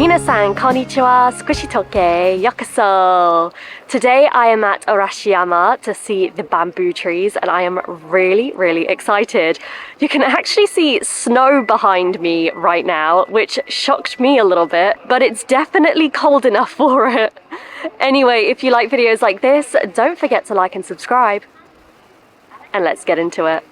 Minasan, konnichiwa, squishytalk.w, yokoso. Today I am at Arashiyama to see the bamboo trees and I am really excited. You can actually see snow behind me right now, which shocked me a little bit, but it's definitely cold enough for it. Anyway, if you like videos like this, don't forget to like and subscribe. And let's get into it.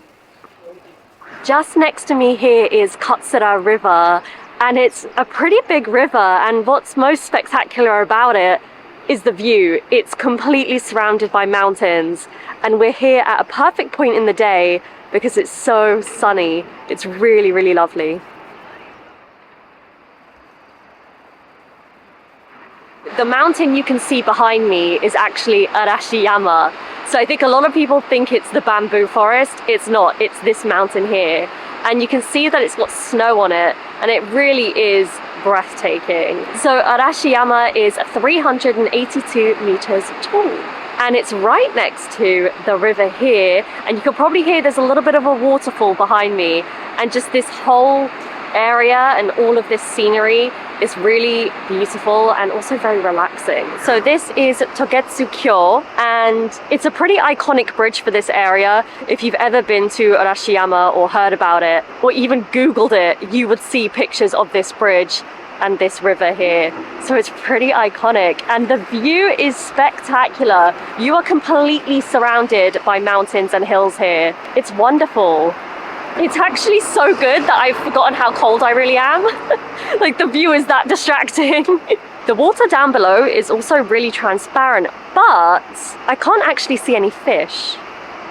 Just next to me here is Katsura River, and it's a pretty big river, and what's most spectacular about it is the view. It's completely surrounded by mountains, and we're here at a perfect point in the day because it's so sunny. It's really lovely. The mountain you can see behind me is actually Arashiyama. So I think a lot of people think it's the bamboo forest. It's not, it's this mountain here. And you can see that it's got snow on it, and it really is breathtaking. So Arashiyama is 382 meters tall, and it's right next to the river here, and you can probably hear there's a little bit of a waterfall behind me, and just this whole area and all of this scenery is really beautiful and also very relaxing. So this is Togetsu-kyo, and it's a pretty iconic bridge for this area. If you've ever been to Arashiyama or heard about it, or even Googled it, you would see pictures of this bridge and this river here. So it's pretty iconic, and the view is spectacular. You are completely surrounded by mountains and hills here. It's wonderful. It's actually so good that I've forgotten how cold I really am. Like, the view is that distracting. The water down below is also really transparent, but I can't actually see any fish.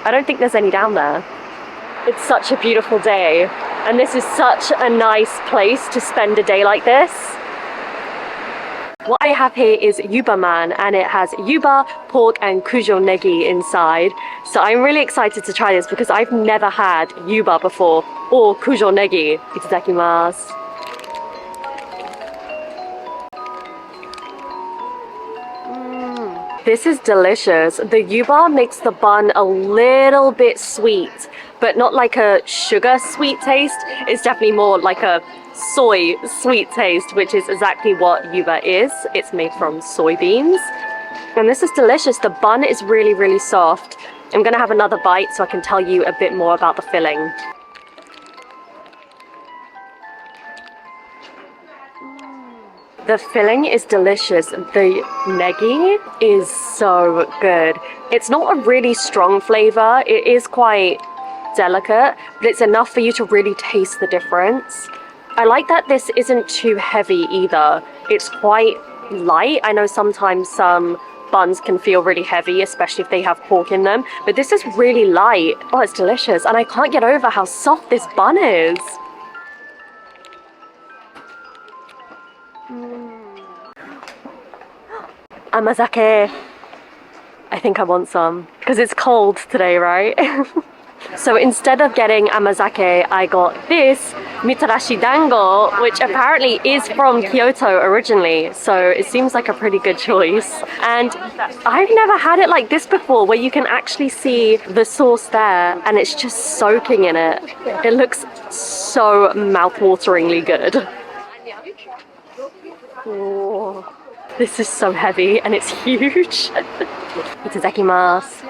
I don't think there's any down there. It's such a beautiful day, and this is such a nice place to spend a day like this. What I have here is Ubar, and it has Ubar, pork and kujo negi inside. So I'm really excited to try this because I've never had Ubar before, or kujo negi. Itadakimasu. This is delicious. The Ubar makes the bun a little bit sweet, but not like a sugar sweet taste. It's definitely more like a soy sweet taste, which is exactly what Ubar is. It's made from soybeans, and this is delicious. The bun is really soft. I'm gonna have another bite so I can tell you a bit more about the filling. The filling is delicious. The negi is so good. It's not a really strong flavor. It is quite delicate, but it's enough for you to really taste the difference. I like that this isn't too heavy either. It's quite light. I know sometimes some buns can feel really heavy, especially if they have pork in them, but this is really light. Oh, it's delicious, and I can't get over how soft this bun is. Amazake. I think I want some, because it's cold today, right? So instead of getting amazake, I got this mitarashi dango, which apparently is from Kyoto originally, so it seems like a pretty good choice. And I've never had it like this before, where you can actually see the sauce there and it's just soaking in it. It looks so mouth-wateringly good. Oh, this is so heavy and it's huge. Itadakimasu.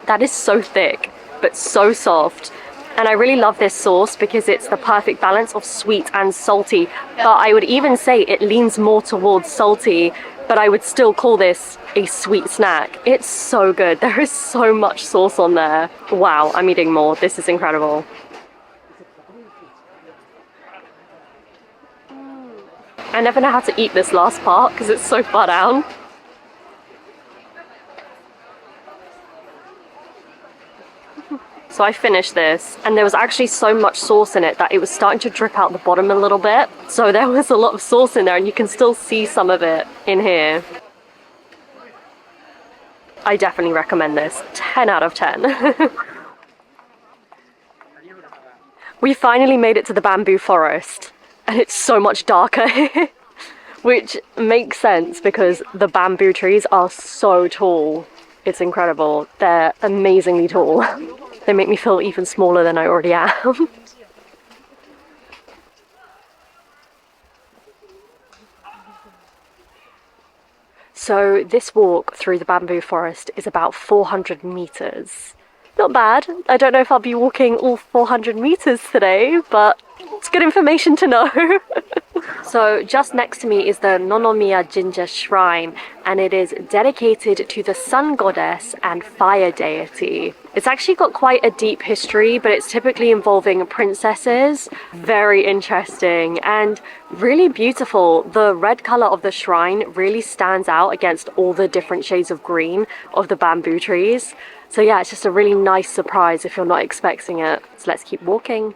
That is so thick, but so soft. And I really love this sauce because it's the perfect balance of sweet and salty. But I would even say it leans more towards salty, but I would still call this a sweet snack. It's so good. There is so much sauce on there. Wow, I'm eating more. This is incredible. I never know how to eat this last part because it's so far down. So I finished this, and there was actually so much sauce in it that it was starting to drip out the bottom a little bit. So there was a lot of sauce in there, and you can still see some of it in here. I definitely recommend this. 10 out of 10. We finally made it to the bamboo forest, and it's so much darker here. Which makes sense because the bamboo trees are so tall. It's incredible. They're amazingly tall. They make me feel even smaller than I already am. So this walk through the bamboo forest is about 400 meters. Not bad. I don't know if I'll be walking all 400 meters today, but it's good information to know. So just next to me is the Nonomiya Jinja Shrine, and it is dedicated to the sun goddess and fire deity. It's actually got quite a deep history, but it's typically involving princesses. Very interesting and really beautiful. The red color of the shrine really stands out against all the different shades of green of the bamboo trees. So yeah, it's just a really nice surprise if you're not expecting it. So let's keep walking.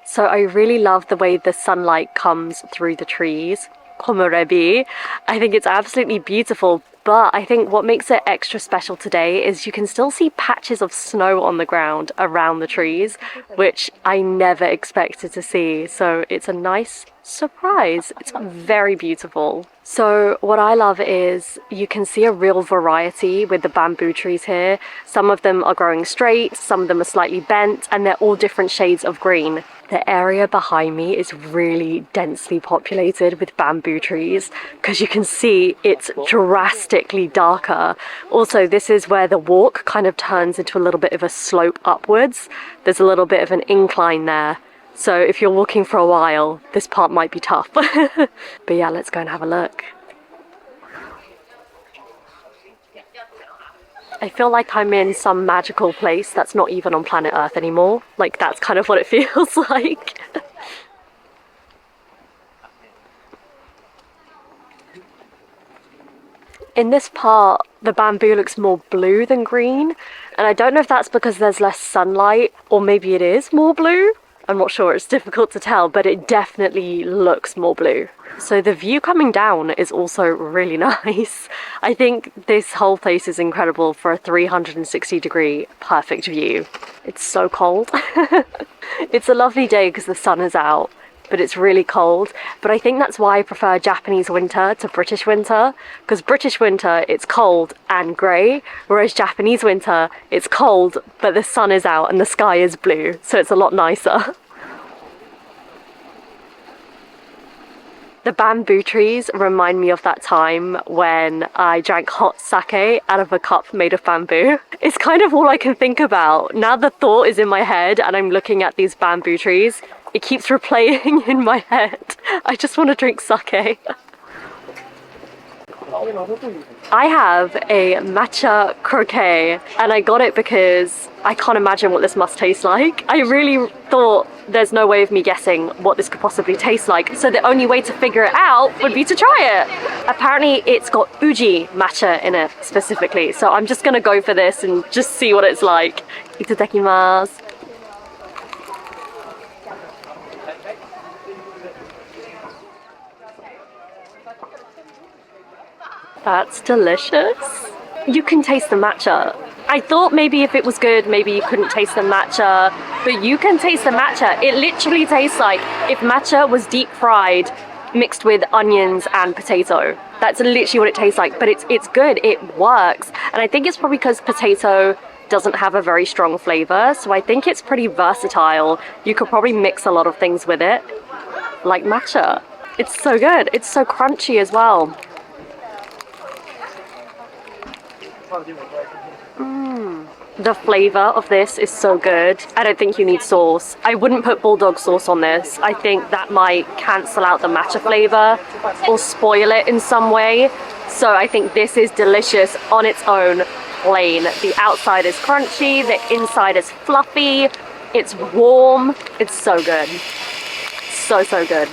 So I really love the way the sunlight comes through the trees. Komorebi. I think it's absolutely beautiful, but I think what makes it extra special today is you can still see patches of snow on the ground around the trees, which I never expected to see. So it's a nice surprise. It's very beautiful. So what I love is you can see a real variety with the bamboo trees here. Some of them are growing straight, some of them are slightly bent, and they're all different shades of green. The area behind me is really densely populated with bamboo trees because you can see it's drastically darker. Also, this is where the walk kind of turns into a little bit of a slope upwards. There's a little bit of an incline there. So if you're walking for a while, this part might be tough. But yeah, let's go and have a look. I feel like I'm in some magical place that's not even on planet Earth anymore. Like, that's kind of what it feels like. In this part, the bamboo looks more blue than green. And I don't know if that's because there's less sunlight, or maybe it is more blue. I'm not sure, it's difficult to tell, but it definitely looks more blue. So the view coming down is also really nice. I think this whole place is incredible for a 360-degree perfect view. It's so cold. It's a lovely day because the sun is out, but it's really cold. But I think that's why I prefer Japanese winter to British winter, because British winter, it's cold and grey, whereas Japanese winter, it's cold, but the sun is out and the sky is blue, so it's a lot nicer. The bamboo trees remind me of that time when I drank hot sake out of a cup made of bamboo. It's kind of all I can think about. Now the thought is in my head and I'm looking at these bamboo trees. It keeps replaying in my head. I just want to drink sake. I have a matcha croquet and I got it because I can't imagine what this must taste like. I really thought there's no way of me guessing what this could possibly taste like, so the only way to figure it out would be to try it. Apparently it's got uji matcha in it specifically, so I'm just gonna go for this and just see what it's like. Itadakimasu. That's delicious. You can taste the matcha. I thought maybe if it was good, maybe you couldn't taste the matcha, but you can taste the matcha. It literally tastes like if matcha was deep fried, mixed with onions and potato. That's literally what it tastes like, but it's good, it works. And I think it's probably because potato doesn't have a very strong flavor, so I think it's pretty versatile. You could probably mix a lot of things with it, like matcha. It's so good, it's so crunchy as well. The flavor of this is so good. I don't think you need sauce. I wouldn't put bulldog sauce on this. I think that might cancel out the matcha flavor or spoil it in some way. So I think this is delicious on its own, plain. The outside is crunchy, the inside is fluffy, it's warm, it's so good. So, so good.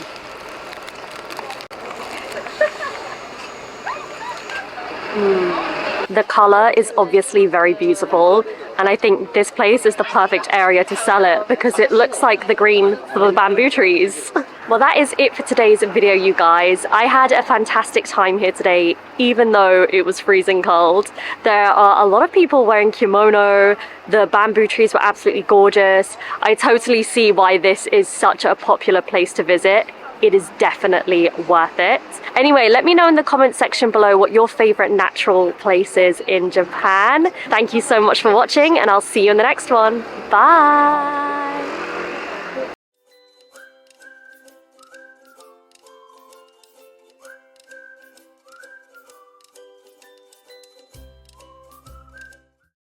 The color is obviously very beautiful, and I think this place is the perfect area to sell it because it looks like the green for the bamboo trees. Well, that is it for today's video, you guys. I had a fantastic time here today, even though it was freezing cold. There are a lot of people wearing kimono. The bamboo trees were absolutely gorgeous. I totally see why this is such a popular place to visit. it is definitely worth it. Anyway, let me know in the comment section below what your favorite natural place is in Japan. Thank you so much for watching, and I'll see you in the next one. Bye!